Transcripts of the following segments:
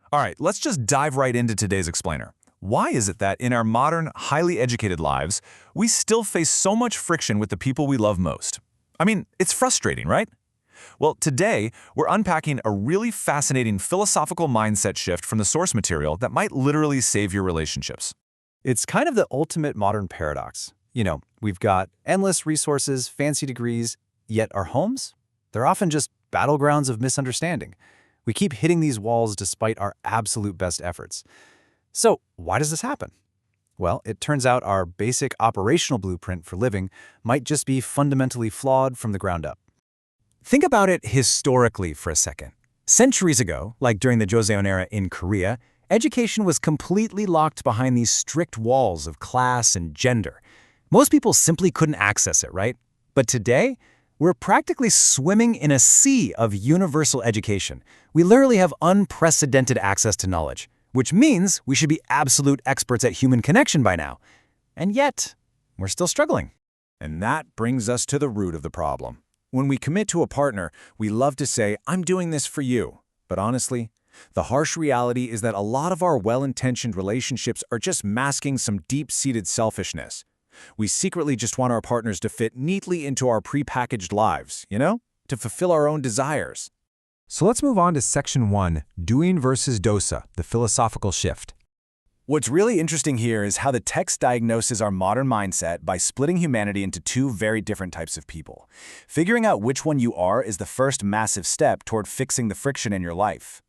All right, let's just dive right into today's explainer. Why is it that in our modern, highly educated lives, we still face so much friction with the people we love most? I mean, it's frustrating, right? Well, today, we're unpacking a really fascinating philosophical mindset shift from the source material that might literally save your relationships. It's kind of the ultimate modern paradox. We've got endless resources, fancy degrees, yet our homes? They're often just battlegrounds of misunderstanding. We keep hitting these walls despite our absolute best efforts. So, why does this happen? Well, it turns out our basic operational blueprint for living might just be fundamentally flawed from the ground up. Think about it historically for a second. Centuries ago, like during the Joseon era in Korea, education was completely locked behind these strict walls of class and gender. Most people simply couldn't access it, right? But today, we're practically swimming in a sea of universal education. We literally have unprecedented access to knowledge, which means we should be absolute experts at human connection by now. And yet, we're still struggling. And that brings us to the root of the problem. When we commit to a partner, we love to say, "I'm doing this for you." But honestly, the harsh reality is that a lot of our well-intentioned relationships are just masking some deep-seated selfishness. We secretly just want our partners to fit neatly into our prepackaged lives, to fulfill our own desires. So let's move on to Section 1, Doing versus Dosa, the philosophical shift. What's really interesting here is how the text diagnoses our modern mindset by splitting humanity into two very different types of people. Figuring out which one you are is the first massive step toward fixing the friction in your life.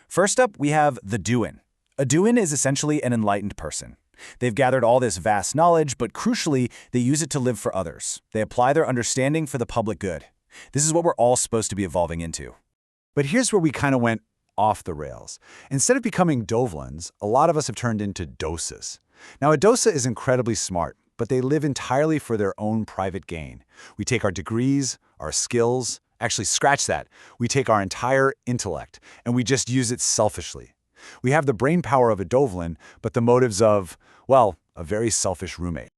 First up, we have the doin. A doin is essentially an enlightened person. They've gathered all this vast knowledge, but crucially, they use it to live for others. They apply their understanding for the public good. This is what we're all supposed to be evolving into. But here's where we kind of went off the rails. Instead of becoming dovlans, a lot of us have turned into dosas. Now, a dosa is incredibly smart, but they live entirely for their own private gain. We take our degrees, our skills, actually scratch that. We take our entire intellect, and we just use it selfishly. We have the brain power of a dovlan, but the motives of, well, a very selfish roommate.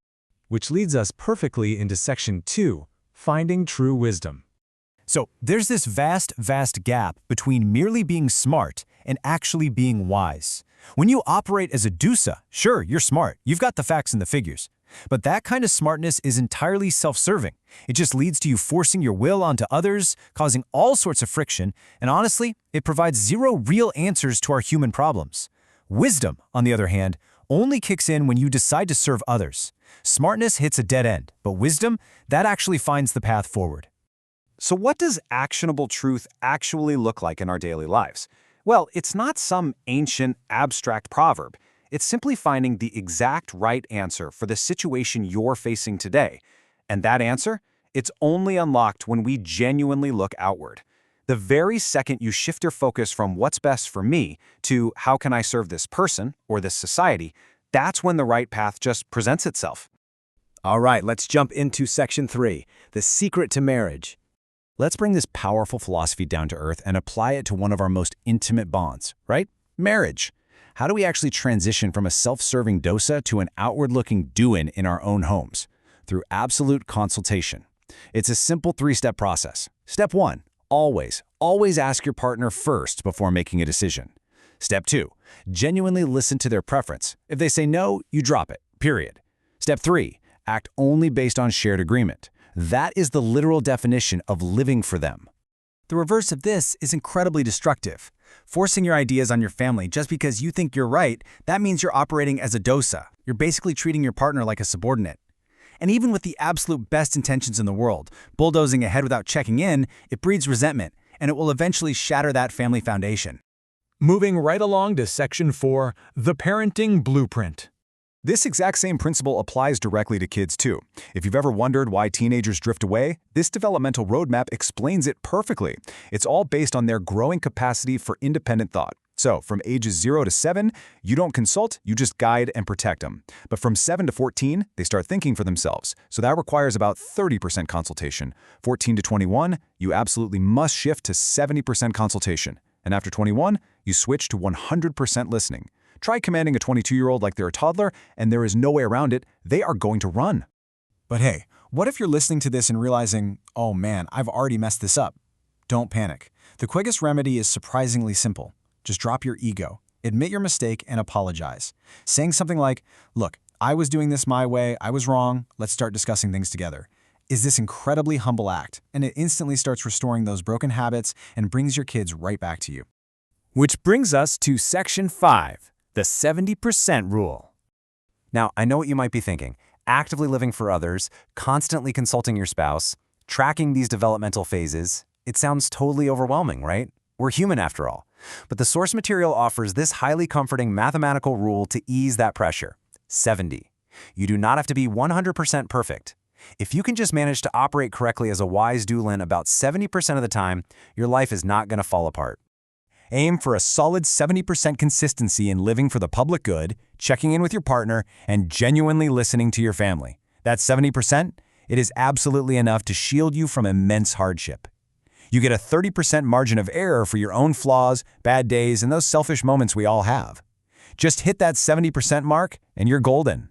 Which leads us perfectly into Section 2, Finding True Wisdom. So there's this vast gap between merely being smart and actually being wise. When you operate as a dosa, sure, you're smart. You've got the facts and the figures. But that kind of smartness is entirely self-serving. It just leads to you forcing your will onto others, causing all sorts of friction, and honestly, it provides zero real answers to our human problems. Wisdom, on the other hand, only kicks in when you decide to serve others. Smartness hits a dead end, but wisdom, that actually finds the path forward. So what does actionable truth actually look like in our daily lives? Well, it's not some ancient, abstract proverb. It's simply finding the exact right answer for the situation you're facing today. And that answer? It's only unlocked when we genuinely look outward. The very second you shift your focus from what's best for me to how can I serve this person or this society, that's when the right path just presents itself. All right, let's jump into Section 3, the secret to marriage. Let's bring this powerful philosophy down to earth and apply it to one of our most intimate bonds, right? Marriage. How do we actually transition from a self-serving dosa to an outward-looking doin in our own homes? Through absolute consultation. It's a simple three-step process. Step 1, always ask your partner first before making a decision. Step 2, genuinely listen to their preference. If they say no, you drop it, period. Step 3, act only based on shared agreement. That is the literal definition of living for them. The reverse of this is incredibly destructive. Forcing your ideas on your family just because you think you're right, that means you're operating as a dosa. You're basically treating your partner like a subordinate. And even with the absolute best intentions in the world, bulldozing ahead without checking in, it breeds resentment, and it will eventually shatter that family foundation. Moving right along to Section 4, The Parenting Blueprint. This exact same principle applies directly to kids too. If you've ever wondered why teenagers drift away, this developmental roadmap explains it perfectly. It's all based on their growing capacity for independent thought. So, from ages 0 to 7, you don't consult, you just guide and protect them. But from 7 to 14, they start thinking for themselves. So that requires about 30% consultation. 14 to 21, you absolutely must shift to 70% consultation. And after 21, you switch to 100% listening. Try commanding a 22-year-old like they're a toddler, and there is no way around it. They are going to run. But hey, what if you're listening to this and realizing, oh man, I've already messed this up? Don't panic. The quickest remedy is surprisingly simple. Just drop your ego. Admit your mistake and apologize. Saying something like, look, I was doing this my way, I was wrong, let's start discussing things together, is this incredibly humble act, and it instantly starts restoring those broken habits and brings your kids right back to you. Which brings us to Section 5, the 70% rule. Now, I know what you might be thinking. Actively living for others, constantly consulting your spouse, tracking these developmental phases, it sounds totally overwhelming, right? We're human after all. But the source material offers this highly comforting mathematical rule to ease that pressure. 70. You do not have to be 100% perfect. If you can just manage to operate correctly as a wise doulin about 70% of the time, your life is not going to fall apart. Aim for a solid 70% consistency in living for the public good, checking in with your partner, and genuinely listening to your family. That 70%, it is absolutely enough to shield you from immense hardship. You get a 30% margin of error for your own flaws, bad days, and those selfish moments we all have. Just hit that 70% mark, and you're golden.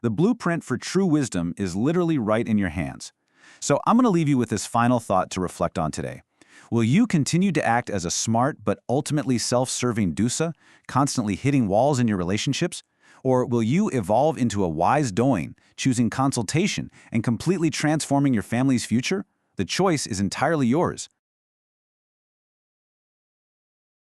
The blueprint for true wisdom is literally right in your hands. So I'm going to leave you with this final thought to reflect on today. Will you continue to act as a smart but ultimately self-serving dosa, constantly hitting walls in your relationships? Or will you evolve into a wise doin, choosing consultation and completely transforming your family's future? The choice is entirely yours.